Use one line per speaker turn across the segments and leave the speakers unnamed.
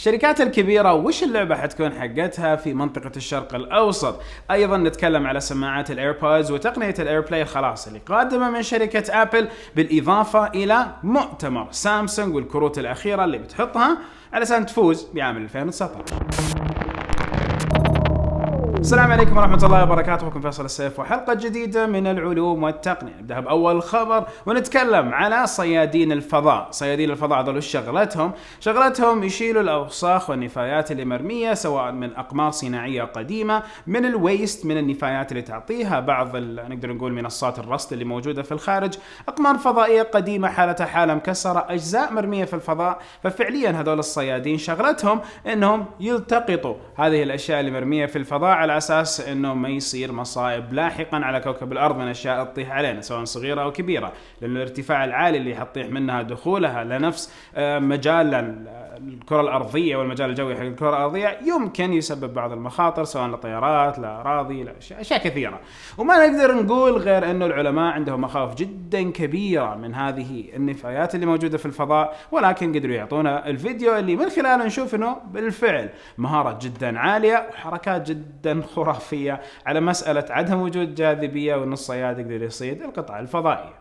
الشركات الكبيرة وش اللعبة حتكون حقتها في منطقة الشرق الأوسط. أيضا نتكلم على سماعات الإيربودز وتقنية الإيربلاي خلاص اللي قادمة من شركة أبل، بالإضافة إلى مؤتمر سامسونج والكروت الأخيرة اللي بتحطها علشان تفوز بعام 2019. السلام عليكم ورحمة الله وبركاته، معكم فيصل السيف وحلقة جديدة من العلوم والتقنية. نبدأ بأول خبر ونتكلم على صيادين الفضاء. صيادين الفضاء ظلوا شغلتهم يشيلوا الأوساخ والنفايات اللي مرمية سواء من أقمار صناعية قديمة، من الويست، من النفايات اللي تعطيها بعض نقدر نقول منصات الرصد اللي موجودة في الخارج، أقمار فضائية قديمة حالتها حالة مكسرة، أجزاء مرمية في الفضاء. ففعليا هذول الصيادين شغلتهم إنهم يلتقطوا هذه الأشياء اللي مرمية في الفضاء على أساس إنه ما يصير مصائب لاحقا على كوكب الأرض من أشياء تطيح علينا سواء صغيرة أو كبيرة، لأن الارتفاع العالي اللي حتطيح منها دخولها لنفس مجال الكرة الأرضية والمجال الجوي حق الكرة الأرضية يمكن يسبب بعض المخاطر سواء لطيارات، لأراضي، لأشياء كثيرة. وما نقدر نقول غير إنه العلماء عندهم مخاوف جدا كبيرة من هذه النفايات اللي موجودة في الفضاء، ولكن قدروا يعطونا الفيديو اللي من خلاله نشوف إنه بالفعل مهارة جدا عالية وحركات جدا خرافية على مسألة عدم وجود جاذبية، وإن الصياد يقدر يصيد القطع الفضائية.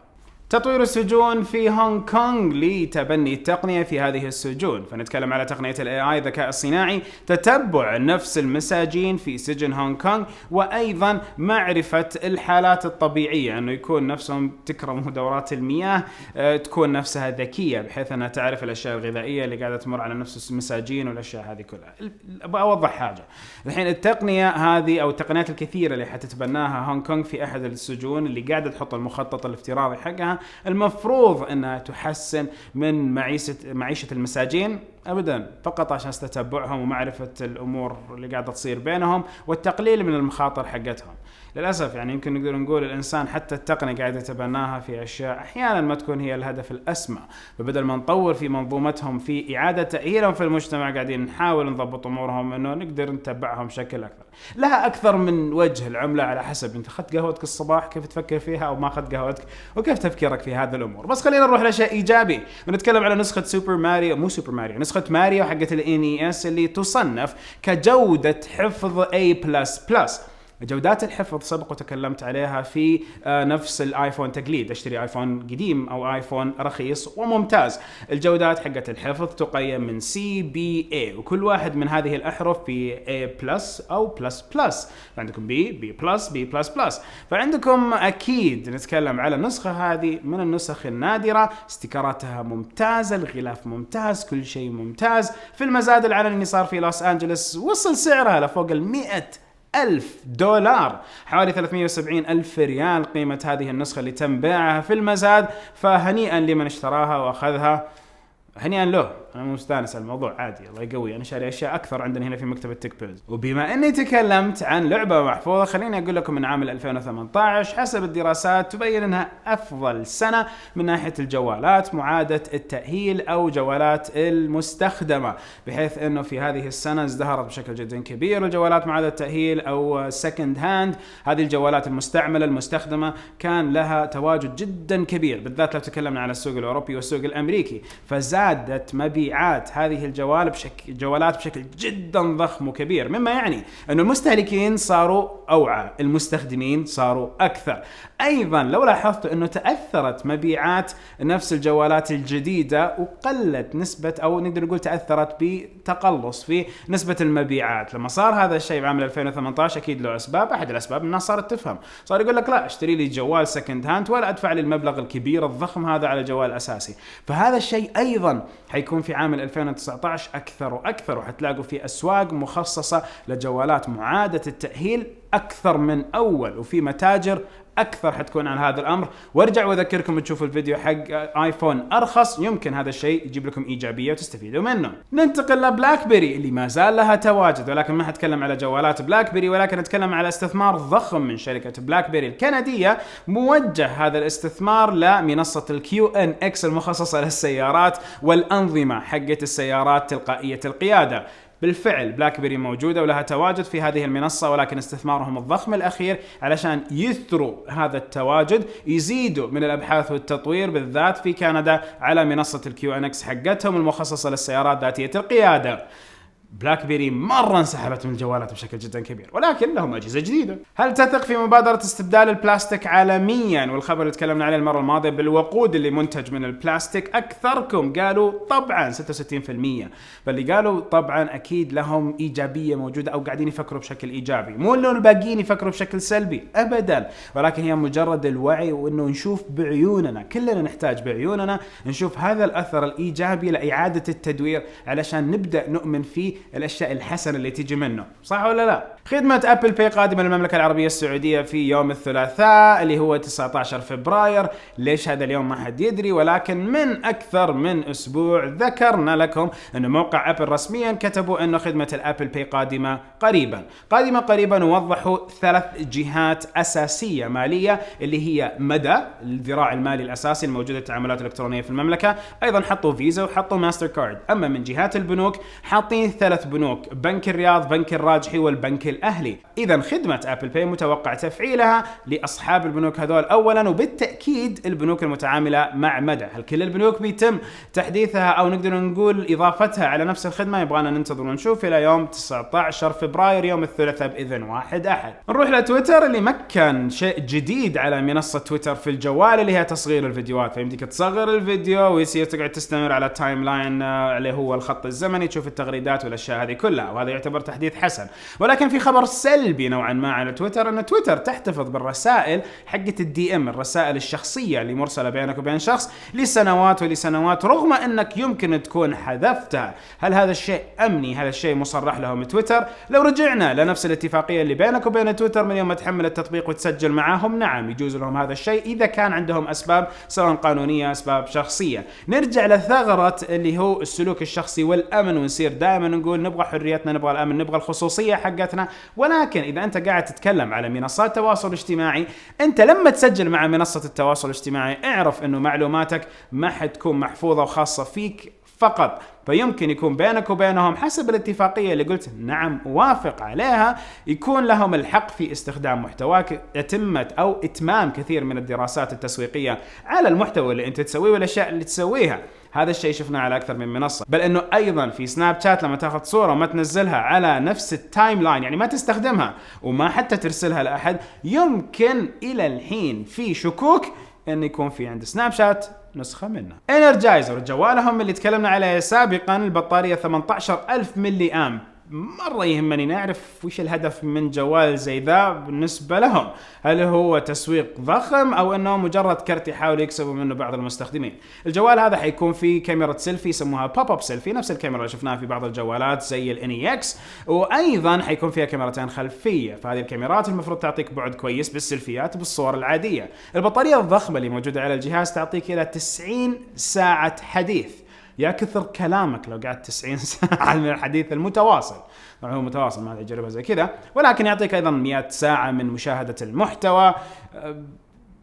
تطوير السجون في هونغ كونغ لتبني التقنية في هذه السجون. فنتكلم على تقنية ال AI الذكاء الصناعي، تتبع نفس المساجين في سجن هونغ كونغ، وأيضا معرفة الحالات الطبيعية أنه يكون نفسهم تكرم دورات المياه تكون نفسها ذكية بحيث أنها تعرف الأشياء الغذائية اللي قاعدة تمر على نفس المساجين والأشياء هذه كلها. أبغى أوضح حاجة الحين، التقنية هذه أو التقنيات الكثيرة اللي حتتبناها هونغ كونغ في أحد السجون اللي قاعدة تحط المخطط الافتراضي حقها، المفروض أنها تحسن من معيشة المساجين أبدا، فقط عشان تتبعهم ومعرفة الأمور اللي قاعدة تصير بينهم والتقليل من المخاطر حقتهم. للأسف يعني يمكن نقدر نقول الإنسان حتى التقنية قاعدة يتبناها في أشياء أحيانا ما تكون هي الهدف الأسمى، فبدل ما نطور في منظومتهم في إعادة تأهيلهم في المجتمع قاعدين نحاول نضبط أمورهم إنه نقدر نتبعهم بشكل أكثر. لها أكثر من وجه العملة على حسب أنت أخذت قهوتك الصباح كيف تفكر فيها أو ما أخذت قهوتك وكيف تفكيرك في هذه الأمور. بس خلينا نروح لشيء إيجابي ونتكلم على نسخة نسخة ماريو حقة ال NES اللي تصنف كجودة حفظ A++. جودات الحفظ سبق وتكلمت عليها في نفس الايفون تقليد. اشتري ايفون قديم او ايفون رخيص وممتاز. الجودات حقة الحفظ تقيم من CBA، وكل واحد من هذه الاحرف في A+ او ++. فعندكم B++. فعندكم اكيد نتكلم على النسخة هذه من النسخ النادرة، استيكراتها ممتازة، الغلاف ممتاز، كل شيء ممتاز. في المزاد العلني اللي صار في لوس أنجلس وصل سعرها لفوق $100,000، حوالي 370,000 ريال قيمة هذه النسخة اللي تم بيعها في المزاد. فهنيئا لمن اشتراها واخذها، هنيئا له. أنا مستانس على الموضوع عادي، الله يقوي. أنا شاري أشياء أكثر عندنا هنا في مكتبة تيك بيلز. وبما أني تكلمت عن لعبة محفوظة، خليني أقول لكم من عام 2018 حسب الدراسات تبين أنها أفضل سنة من ناحية الجوالات معادة التأهيل أو جوالات المستخدمة، بحيث أنه في هذه السنة ازدهرت بشكل جدا كبير الجوالات معادة التأهيل أو سكند هاند. هذه الجوالات المستعملة المستخدمة كان لها تواجد جدا كبير، بالذات لو تكلمنا على السوق الأوروبي والسوق الأمريكي. فزادت مبيعات هذه الجوالات بشكل جدا ضخم وكبير، مما يعني أن المستهلكين صاروا أوعى، المستخدمين صاروا أكثر. أيضا لو لاحظت أنه تأثرت مبيعات نفس الجوالات الجديدة وقلت نسبة، أو نقدر نقول تأثرت بتقلص في نسبة المبيعات. لما صار هذا الشيء بعام 2018 أكيد له أسباب. أحد الأسباب الناس صارت تفهم، صار يقول لك لا اشتري لي جوال سكند هاند ولا أدفع لي المبلغ الكبير الضخم هذا على جوال أساسي. فهذا الشيء أيضا حيكون في عام 2019 أكثر وأكثر، وحتلاقوا في أسواق مخصصة لجوالات معادة التأهيل أكثر من أول، وفي متاجر أكثر حتكون عن هذا الأمر. وارجع وأذكركم تشوفوا الفيديو حق آيفون أرخص، يمكن هذا الشيء يجيب لكم إيجابية وتستفيدوا منه. ننتقل لبلاك بيري اللي ما زال لها تواجد، ولكن ما حتكلم على جوالات بلاك بيري، ولكن أتكلم على استثمار ضخم من شركة بلاك بيري الكندية. موجه هذا الاستثمار لمنصة الQNX المخصصة للسيارات والأنظمة حقت السيارات تلقائية القيادة. بالفعل بلاك بيري موجودة ولها تواجد في هذه المنصة، ولكن استثمارهم الضخم الأخير علشان يثروا هذا التواجد، يزيدوا من الأبحاث والتطوير بالذات في كندا على منصة الQNX حقتهم المخصصة للسيارات ذاتية القيادة. بلاك بيري مرة انسحبت من الجوالات بشكل جدا كبير، ولكن لهم أجهزة جديدة. هل تثق في مبادرة استبدال البلاستيك عالميا؟ والخبر اللي تكلمنا عليه المرة الماضية بالوقود اللي منتج من البلاستيك، أكثركم قالوا طبعا 66%، فاللي قالوا طبعا أكيد لهم إيجابية موجودة أو قاعدين يفكروا بشكل إيجابي، مو إنه الباقيين يفكروا بشكل سلبي أبدا، ولكن هي مجرد الوعي وإنه نشوف بعيوننا، كلنا نحتاج بعيوننا نشوف هذا الأثر الإيجابي لإعادة التدوير علشان نبدأ نؤمن فيه الاشياء الحسنه اللي تيجي منه، صح ولا لا؟ خدمه ابل باي قادمه للمملكه العربيه السعوديه في يوم الثلاثاء اللي هو 19 فبراير. ليش هذا اليوم ما حد يدري، ولكن من اكثر من اسبوع ذكرنا لكم ان موقع ابل رسميا كتبوا انه خدمه الابل باي قادمه قريبا، ووضحوا 3 جهات اساسيه ماليه اللي هي مدى الذراع المالي الاساسي الموجود التعاملات الالكترونيه في المملكه، ايضا حطوا فيزا وحطوا ماستر كارد. اما من جهات البنوك حاطين 3 بنوك، بنك الرياض، بنك الراجحي، والبنك الأهلي. إذا خدمة أبل باي متوقع تفعيلها لأصحاب البنوك هذول أولا، وبالتأكيد البنوك المتعاملة مع مدى. هل كل البنوك بيتم تحديثها أو نقدر نقول إضافتها على نفس الخدمة؟ يبغانا ننتظر ونشوف إلى يوم 19 فبراير يوم الثلاثاء بإذن واحد أحد. نروح لتويتر اللي مكن شيء جديد على منصة تويتر في الجوال اللي هي تصغير الفيديوهات، فيمديك تصغر الفيديو ويصير تقعد تستمر على التايم لاين اللي هو الخط الزمني، تشوف التغريدات والاشياء هذه كلها، وهذا يعتبر تحديث حسن. ولكن في خبر سلبي نوعا ما على تويتر، ان تويتر تحتفظ بالرسائل حقه الدي ام، الرسائل الشخصيه اللي مرسله بينك وبين شخص لسنوات رغم انك يمكن تكون حذفتها. هل هذا الشيء امني؟ هذا الشيء مصرح له من تويتر؟ لو رجعنا لنفس الاتفاقيه اللي بينك وبين تويتر من يوم ما تحمل التطبيق وتسجل معاهم، نعم يجوز لهم هذا الشيء اذا كان عندهم اسباب سواء قانونيه اسباب شخصيه. نرجع لثغره اللي هو السلوك الشخصي والامن، ونصير دائما نقول نبغى حريتنا، نبغى الامن، نبغى الخصوصيه حقتنا. ولكن اذا انت قاعد تتكلم على منصات تواصل اجتماعي، انت لما تسجل مع منصه التواصل الاجتماعي اعرف انه معلوماتك ما حتكون محفوظه وخاصه فيك فقط، فيمكن يكون بينك وبينهم حسب الاتفاقية اللي قلت نعم وافق عليها، يكون لهم الحق في استخدام محتواك. يتمت أو إتمام كثير من الدراسات التسويقية على المحتوى اللي أنت تسويه والأشياء اللي تسويها. هذا الشيء شفناه على أكثر من منصة، بل أنه أيضا في سناب شات لما تاخذ صورة وما تنزلها على نفس التايم لاين، يعني ما تستخدمها وما حتى ترسلها لأحد، يمكن إلى الحين في شكوك أن يكون في عند سناب شات نسخة منه. انرجايزر جوالهم اللي تكلمنا عليه سابقا، البطارية 18,000 ملي أمب. مرة يهمني نعرف وش الهدف من جوال زي ذا بالنسبة لهم، هل هو تسويق ضخم أو أنه مجرد كرت يحاول يكسبوا منه بعض المستخدمين. الجوال هذا حيكون فيه كاميرا سيلفي يسموها بوب اب سيلفي، نفس الكاميرا اللي شفناها في بعض الجوالات زي الNEX، وأيضا حيكون فيها كاميرتين خلفية، فهذه الكاميرات المفروض تعطيك بعد كويس بالسيلفيات بالصور العادية. البطارية الضخمة اللي موجودة على الجهاز تعطيك إلى 90 ساعة حديث. يا كثر كلامك لو قعدت 90 ساعة من الحديث المتواصل، طبعا هو متواصل ما تجربة زي كذا، ولكن يعطيك أيضا 100 ساعة من مشاهدة المحتوى،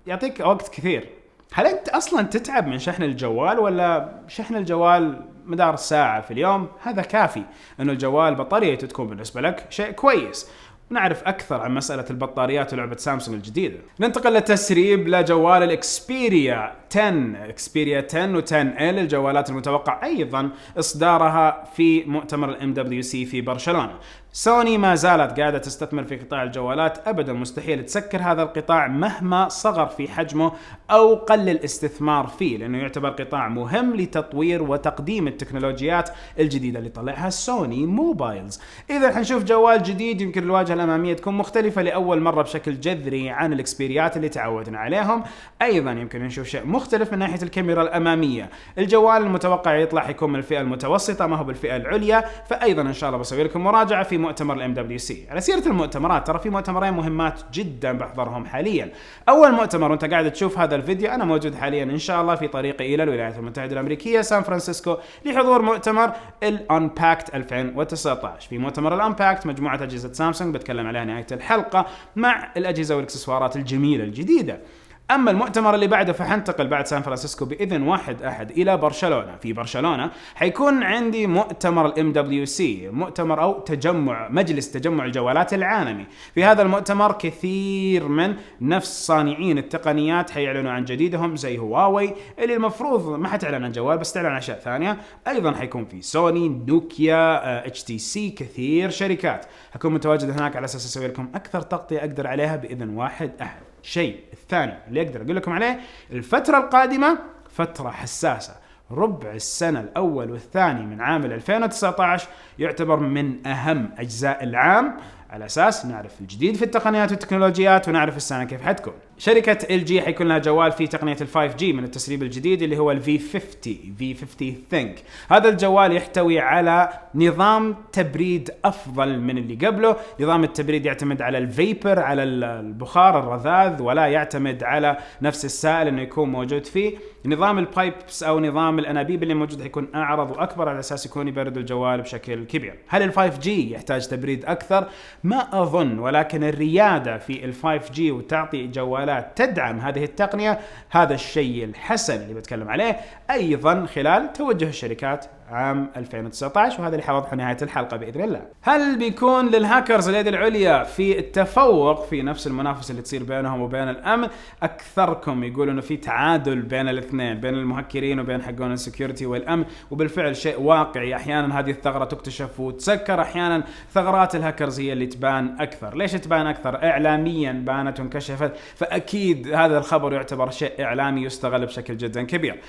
يعطيك وقت كثير. هل أنت أصلا تتعب من شحن الجوال، ولا شحن الجوال مدار ساعة في اليوم هذا كافي أنه الجوال بطاريته تكون بالنسبة لك شيء كويس؟ نعرف أكثر عن مسألة البطاريات ولعبة سامسونج الجديدة. ننتقل للتسريب لجوال الإكسبيريا 10 و10L، الجوالات المتوقع أيضا إصدارها في مؤتمر MWC في برشلونة. سوني ما زالت قاعدة تستثمر في قطاع الجوالات، أبدا مستحيل تسكر هذا القطاع مهما صغر في حجمه أو قل الاستثمار فيه، لأنه يعتبر قطاع مهم لتطوير وتقديم التكنولوجيات الجديدة اللي طلعها سوني موبايلز. إذا حنشوف جوال جديد يمكن الواجهة الأمامية تكون مختلفة لأول مرة بشكل جذري عن الإكسبيريات اللي تعودنا عليهم. أيضا يمكن نشوف شيء مختلف من ناحية الكاميرا الأمامية. الجوال المتوقع يطلع يكون من الفئة المتوسطة ما هو بالفئة العليا، فأيضا إن شاء الله بسوي لكم مراجعة في مؤتمر MWC. على سيرة المؤتمرات، ترى في مؤتمرين مهمات جدا بحضرهم حاليا. أول مؤتمر وأنت قاعد تشوف هذا الفيديو أنا موجود حاليا إن شاء الله في طريقي إلى الولايات المتحدة الأمريكية سان فرانسيسكو لحضور مؤتمر الأنباكت 2019. في مؤتمر الأنباكت مجموعة أجهزة سامسونج بتكلم عليها نهاية الحلقة مع الأجهزة والإكسسوارات الجميلة الجديدة. أما المؤتمر اللي بعده فحنتقل بعد سان فرانسيسكو بإذن 1/1 إلى برشلونة. في برشلونة حيكون عندي مؤتمر MWC، مؤتمر أو مجلس تجمع الجوالات العالمي. في هذا المؤتمر كثير من نفس صانعين التقنيات حيعلنوا عن جديدهم، زي هواوي اللي المفروض ما حتعلن عن جوال بس تعلن عن أشياء ثانية. أيضا حيكون في سوني، نوكيا، HTC، كثير شركات حكون متواجد هناك على أساس أسوي لكم أكثر تغطية أقدر عليها بإذن 1/1. الشيء الثاني اللي أقدر أقول لكم عليه، الفترة القادمة فترة حساسة. ربع السنة الأول والثاني من عام 2019 يعتبر من أهم أجزاء العام، على أساس نعرف الجديد في التقنيات والتكنولوجيات ونعرف السنة كيف حتكون. شركة LG حيكون لها جوال فيه تقنية ال 5G من التسريب الجديد اللي هو ال V50 Think. هذا الجوال يحتوي على نظام تبريد أفضل من اللي قبله. نظام التبريد يعتمد على الفيبر، على البخار الرذاذ، ولا يعتمد على نفس السائل انه يكون موجود فيه. نظام البايبس او نظام الانابيب اللي موجود حيكون اعرض واكبر على اساس يكون يبرد الجوال بشكل كبير. هل ال 5G يحتاج تبريد اكثر؟ ما اظن، ولكن الريادة في ال 5G وتعطي جوالات تدعم هذه التقنية هذا الشيء الحسن اللي بتكلم عليه ايضا خلال توجه الشركات عام 2019، وهذا اللي حوضح نهاية الحلقة بإذن الله. هل بيكون للهاكرز اليد العليا في التفوق في نفس المنافسة اللي تصير بينهم وبين الأمن؟ أكثركم يقولوا إنه في تعادل بين الاثنين، بين المهكرين وبين حقون السكيورتي والأمن، وبالفعل شيء واقعي. أحيانا هذه الثغرة تكتشف وتسكر، أحيانا ثغرات الهاكرز هي اللي تبان أكثر. ليش تبان أكثر؟ إعلاميا بانت وانكشفت، فأكيد هذا الخبر يعتبر شيء إعلامي يستغل بشكل جدا كبير.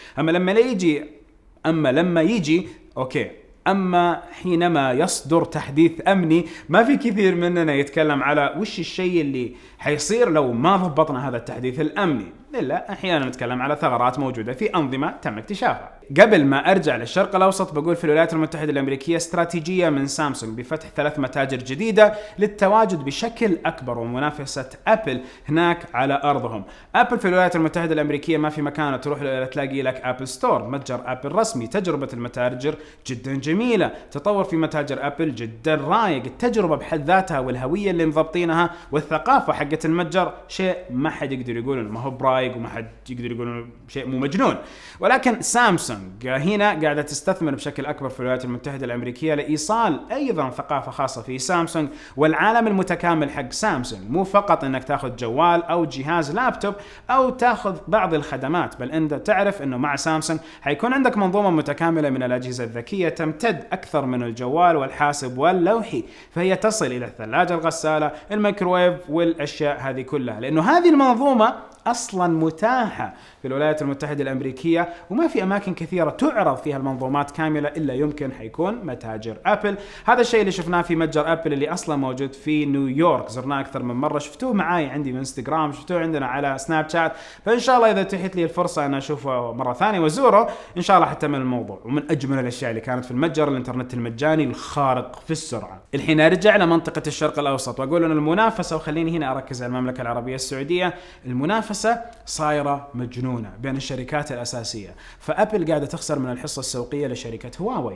أما لما يجي أوكي، أما حينما يصدر تحديث أمني ما في كثير مننا يتكلم على وش الشيء اللي حيصير لو ما ضبطنا هذا التحديث الأمني. لا، أحيانا نتكلم على ثغرات موجودة في أنظمة تم اكتشافها. قبل ما أرجع للشرق الأوسط بقول في الولايات المتحدة الأمريكية استراتيجية من سامسونج بفتح 3 متاجر جديدة للتواجد بشكل أكبر ومنافسة أبل هناك على أرضهم. أبل في الولايات المتحدة الأمريكية ما في مكان تروح تلاقي لك أبل ستور، متجر أبل رسمي. تجربة المتاجر جدا جميلة، تطور في متاجر أبل جدا رايق. التجربة بحد ذاتها والهوية اللي مضبطينها والثقافة حقة المتجر شيء ما حد يقدر يقول إنه ما هو برايق، وما حد يقدر يقول إنه شيء مو مجنون. ولكن سامسونج هنا قاعدة تستثمر بشكل أكبر في الولايات المتحدة الأمريكية لإيصال أيضا ثقافة خاصة في سامسونج والعالم المتكامل حق سامسونج. مو فقط أنك تأخذ جوال أو جهاز لابتوب أو تأخذ بعض الخدمات، بل أنت تعرف أنه مع سامسونج حيكون عندك منظومة متكاملة من الأجهزة الذكية تمتد أكثر من الجوال والحاسب واللوحي، فهي تصل إلى الثلاجة، الغسالة، الميكروويف والأشياء هذه كلها، لأنه هذه المنظومة أصلا متاحة في الولايات المتحدة الأمريكية، وما في أماكن كثيرة تعرض فيها المنظومات كاملة إلا يمكن حيكون متاجر أبل. هذا الشيء اللي شفناه في متجر أبل اللي أصلا موجود في نيويورك، زرناه أكثر من مرة، شفتوه معاي عندي من انستغرام، شفتوه عندنا على سناب شات، فإن شاء الله إذا تحت لي الفرصة أن أشوفه مرة ثانية وزوره إن شاء الله حتى من الموضوع. ومن أجمل الأشياء اللي كانت في المتجر الإنترنت المجاني الخارق في السرعة. الحين أرجع لمنطقة الشرق الأوسط وأقول أن المنافسة، وخليني هنا أركز على المملكة العربية السعودية، المنافسة صايرة مجنونة بين الشركات الأساسية. فأبل قاعدة تخسر من الحصة السوقية لشركة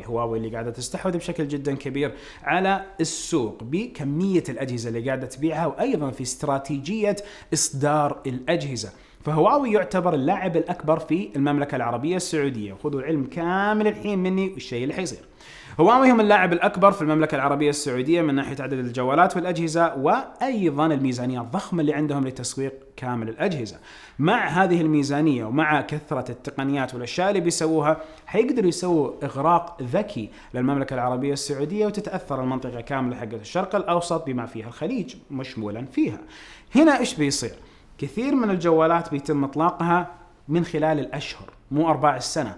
هواوي اللي قاعدة تستحوذ بشكل جدا كبير على السوق بكمية الأجهزة اللي قاعدة تبيعها، وأيضا في استراتيجية إصدار الأجهزة. فهواوي يعتبر اللاعب الأكبر في المملكة العربية السعودية، وخذوا العلم كامل الحين مني والشيء اللي حيصير. هواوي هم اللاعب الأكبر في المملكة العربية السعودية من ناحية عدد الجوالات والأجهزة، وأيضا الميزانية الضخمة اللي عندهم لتسويق كامل الأجهزة. مع هذه الميزانية ومع كثرة التقنيات والأشياء اللي بيسووها حيقدروا يسووا إغراق ذكي للمملكة العربية السعودية، وتتأثر المنطقة كاملة حقت الشرق الأوسط بما فيها الخليج مشمولا فيها. هنا إيش بيصير؟ كثير من الجوالات بيتم إطلاقها من خلال الأشهر، مو 4 السنة،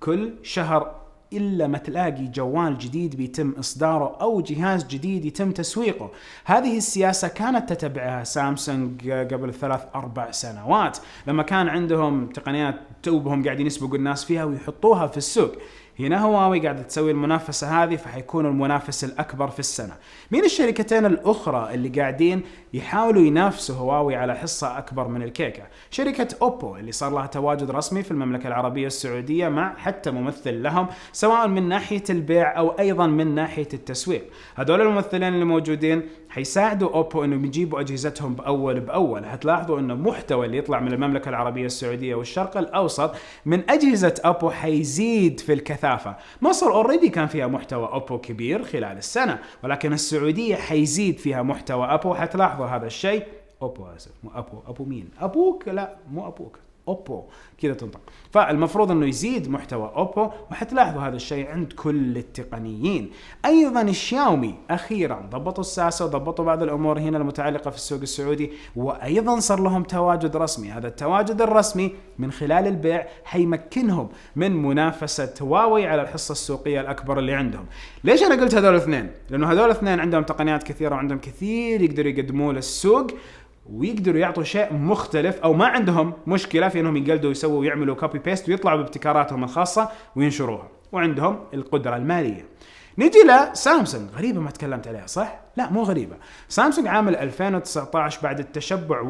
كل شهر إلا ما تلاقي جوال جديد بيتم إصداره أو جهاز جديد يتم تسويقه. هذه السياسة كانت تتبعها سامسونج قبل 3-4 سنوات لما كان عندهم تقنيات توبهم قاعدين يسبقوا الناس فيها ويحطوها في السوق. هنا هواوي قاعدة تسوي المنافسة هذه، فحيكون المنافس الأكبر في السنة. مين الشركتين الأخرى اللي قاعدين يحاولوا ينافسوا هواوي على حصة أكبر من الكيكة؟ شركة أوبو اللي صار لها تواجد رسمي في المملكة العربية السعودية مع حتى ممثل لهم، سواء من ناحية البيع أو أيضا من ناحية التسويق. هذول الممثلين اللي موجودين حيساعدوا أوبو إنه يجيبوا أجهزتهم بأول. هتلاحظوا إنه المحتوى اللي يطلع من المملكة العربية السعودية والشرق الأوسط من أجهزة أوبو حيزيد في الكثافة. مصر أوريدي كان فيها محتوى أوبو كبير خلال السنة، ولكن السعودية حيزيد فيها محتوى أوبو. حتلاحظوا هذا الشيء. أوبو آسف، مو أبو مين؟ أبوك؟ لا مو أبوك، أوبو كذا تنطق. فالمفروض انه يزيد محتوى أوبو، وحتلاحظوا هذا الشيء عند كل التقنيين. ايضا الشاومي اخيرا ضبطوا الساسة وضبطوا بعض الامور هنا المتعلقة في السوق السعودي، وايضا صار لهم تواجد رسمي. هذا التواجد الرسمي من خلال البيع حيمكنهم من منافسة هواوي على الحصة السوقية الاكبر اللي عندهم. ليش انا قلت هذول الاثنين؟ لانه هذول الاثنين عندهم تقنيات كثيرة وعندهم كثير يقدروا يقدموه للسوق، ويقدروا يعطوا شيء مختلف، او ما عندهم مشكله في انهم يقلدوا ويسووا ويعملوا كوبي بيست ويطلعوا بابتكاراتهم الخاصه وينشروها، وعندهم القدره الماليه. نيجي لسامسونج. غريبه ما تكلمت عليها صح؟ لا مو غريبه. سامسونج عام 2019 بعد التشبع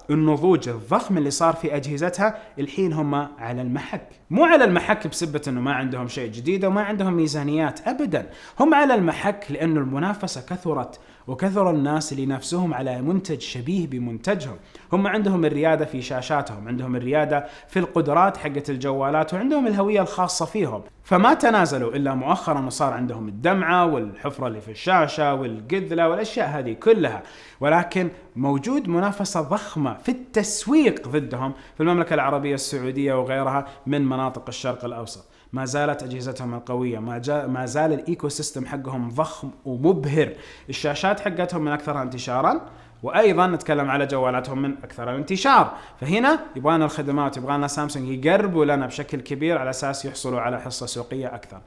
والنضوج الضخم اللي صار في اجهزتها، الحين هم على المحك. مو على المحك بسبه انه ما عندهم شيء جديد وما عندهم ميزانيات، ابدا. هم على المحك لانه المنافسه كثرت، وكثر الناس اللي ينافسوهم على منتج شبيه بمنتجهم. هم عندهم الريادة في شاشاتهم، عندهم الريادة في القدرات حقة الجوالات، وعندهم الهوية الخاصة فيهم. فما تنازلوا إلا مؤخرا، وصار عندهم الدمعة والحفرة اللي في الشاشة والقذلة والأشياء هذه كلها. ولكن موجود منافسة ضخمة في التسويق ضدهم في المملكة العربية السعودية وغيرها من مناطق الشرق الأوسط. ما زالت أجهزتهم القوية، ما زال الإيكو سيستم حقهم ضخم ومبهر. الشاشات حقتهم من أكثرها انتشارا، وأيضا نتكلم على جوالاتهم من أكثرها انتشار. فهنا يبغانا الخدمات، يبغانا سامسونج يقربوا لنا بشكل كبير على أساس يحصلوا على حصة سوقية أكثر.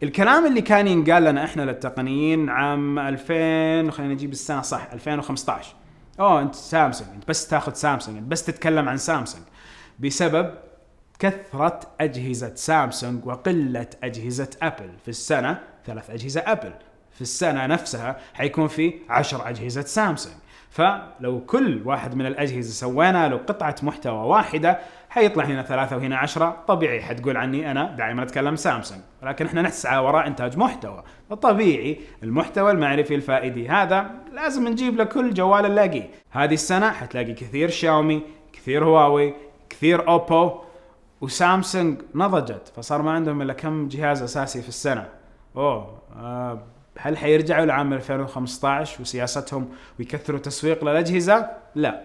الكلام اللي كان ينقال لنا إحنا للتقنيين عام 2000، خلينا نجيب السنة صح، 2015. أنت سامسونج، أنت بس تاخذ سامسونج، أنت بس تتكلم عن سامسونج، بسبب كثرة أجهزة سامسونج وقلة أجهزة أبل. في السنة 3 أجهزة أبل، في السنة نفسها حيكون في 10 أجهزة سامسونج. فلو كل واحد من الأجهزة سوينا له قطعة محتوى واحدة، حيطلع هنا 3 وهنا 10. طبيعي حتقول عني أنا دائما أتكلم سامسونج، ولكن إحنا نسعى وراء إنتاج محتوى. فطبيعي المحتوى المعرفي الفائدي هذا لازم نجيب لكل جوال نلاقيه. هذه السنة حتلاقي كثير شاومي، كثير هواوي، كثير أوبو، وسامسونج نضجت، فصار ما عندهم إلا كم جهاز أساسي في السنة. هل حيرجعوا لعام 2015 وسياستهم ويكثروا تسويق للأجهزة؟ لا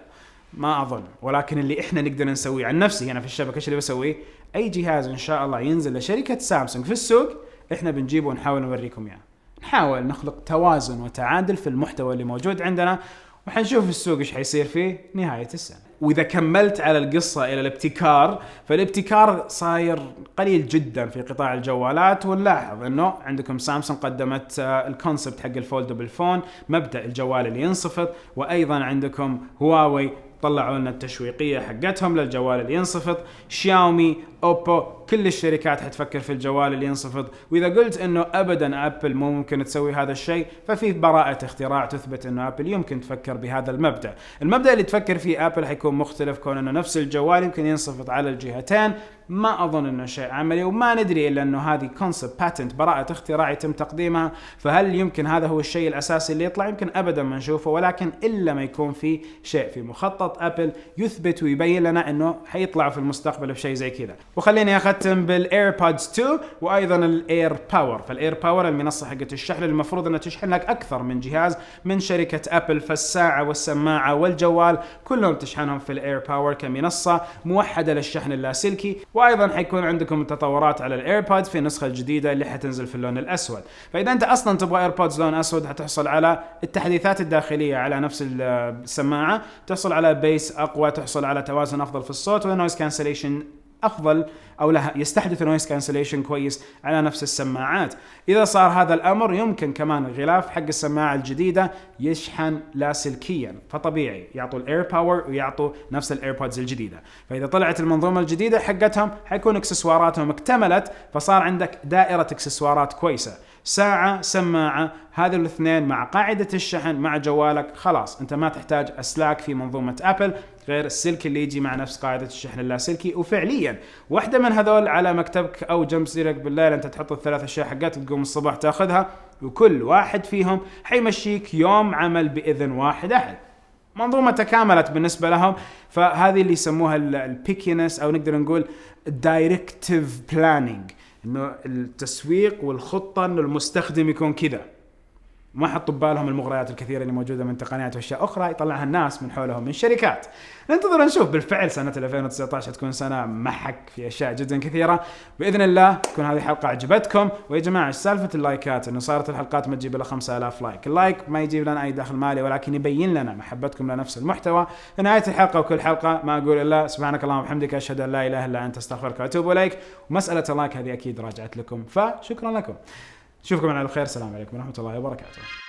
ما أظن. ولكن اللي إحنا نقدر نسويه عن نفسي هنا في الشبكة، إيش اللي بسويه؟ أي جهاز إن شاء الله ينزل لشركة سامسونج في السوق، إحنا بنجيبه ونحاول نوريكم يعني. نحاول نخلق توازن وتعادل في المحتوى اللي موجود عندنا، وحنشوف السوق إيش حيصير فيه نهاية السنة. وإذا كملت على القصة إلى الابتكار، فالابتكار صاير قليل جدا في قطاع الجوالات. ونلاحظ إنه عندكم سامسونج قدمت الكونسبت حق الفولدبل فون، مبدأ الجوال اللي ينصفط، وأيضا عندكم هواوي طلعوا لنا التشويقية حقتهم للجوال اللي ينصفط. شاومي، أوبو، كل الشركات حتفكر في الجوال اللي ينصفط. وإذا قلت إنه أبدا أبل مو ممكن تسوي هذا الشيء، ففي براءة اختراع تثبت إنه أبل يمكن تفكر بهذا المبدأ. المبدأ اللي تفكر فيه أبل حيكون مختلف، كون إنه نفس الجوال يمكن ينصفط على الجهتين. ما أظن إنه شيء عملي، وما ندري إلا إنه هذه كونسبت باتنت، براءة اختراع يتم تقديمها. فهل يمكن هذا هو الشيء الأساسي اللي يطلع؟ يمكن أبدا ما نشوفه، ولكن إلا ما يكون في شيء في مخطط أبل يثبت ويبين لنا إنه حيطلع في المستقبل بشيء زي كذا. وخليني أختم بالإيربودز 2 وأيضا الإير باور. فالإير باور المنصة حقت الشحن، المفروض أنها تشحن لك أكثر من جهاز من شركة أبل. فالساعة والسماعة والجوال كلهم تشحنهم في الإير باور كمنصة موحدة للشحن اللاسلكي. وأيضا حيكون عندكم تطورات على الإيربودز في النسخة الجديدة اللي حتنزل في اللون الأسود. فإذا أنت أصلا تبغى إيربودز لون أسود، هتحصل على التحديثات الداخلية على نفس السماعة، تحصل على بيس أقوى، تحصل على توازن أفضل في الصوت، ونويز كانسليشن افضل او لها يستحدث نويز كانسليشن كويس على نفس السماعات. اذا صار هذا الامر يمكن كمان الغلاف حق السماعه الجديده يشحن لاسلكيا، فطبيعي يعطوا الاير باور ويعطوا نفس الايربودز الجديده. فاذا طلعت المنظومه الجديده حقتهم حيكون اكسسواراتهم اكتملت، فصار عندك دائره اكسسوارات كويسه، ساعة، سماعة، هذه الاثنين مع قاعدة الشحن مع جوالك، خلاص انت ما تحتاج اسلاك في منظومة ابل غير السلك اللي يجي مع نفس قاعدة الشحن اللاسلكي. وفعليا واحدة من هذول على مكتبك او جنب سريرك بالليل، انت تحط الثلاث اشياء حقات تقوم الصباح تاخذها، وكل واحد فيهم حيمشيك يوم عمل باذن واحد احد. منظومة تكاملت بالنسبة لهم. فهذه اللي يسموها البيكينس او نقدر نقول الدايركتيف بلانينج، انه التسويق والخطه انه المستخدم يكون كذا، ما حطوا ببالهم المغريات الكثيره اللي موجوده من تقنيات واشياء اخرى يطلعها الناس من حولهم من شركات. ننتظر نشوف بالفعل سنه 2019 تكون سنه محك في اشياء جدا كثيره باذن الله. تكون هذه الحلقه عجبتكم. ويا جماعه ايش سالفه اللايكات؟ انه صارت الحلقات ما تجيب الا 5000 لايك. اللايك ما يجيب لنا اي دخل مالي، ولكن يبين لنا محبتكم لنفس المحتوى. في نهايه الحلقه وكل حلقه ما اقول الا سبحانك اللهم وبحمدك، اشهد ان لا اله الا انت، استغفرك واتوب اليك. ومساله اللايك هذه اكيد راجعت لكم، فشكرا لكم. نشوفكم على خير. السلام عليكم ورحمه الله وبركاته.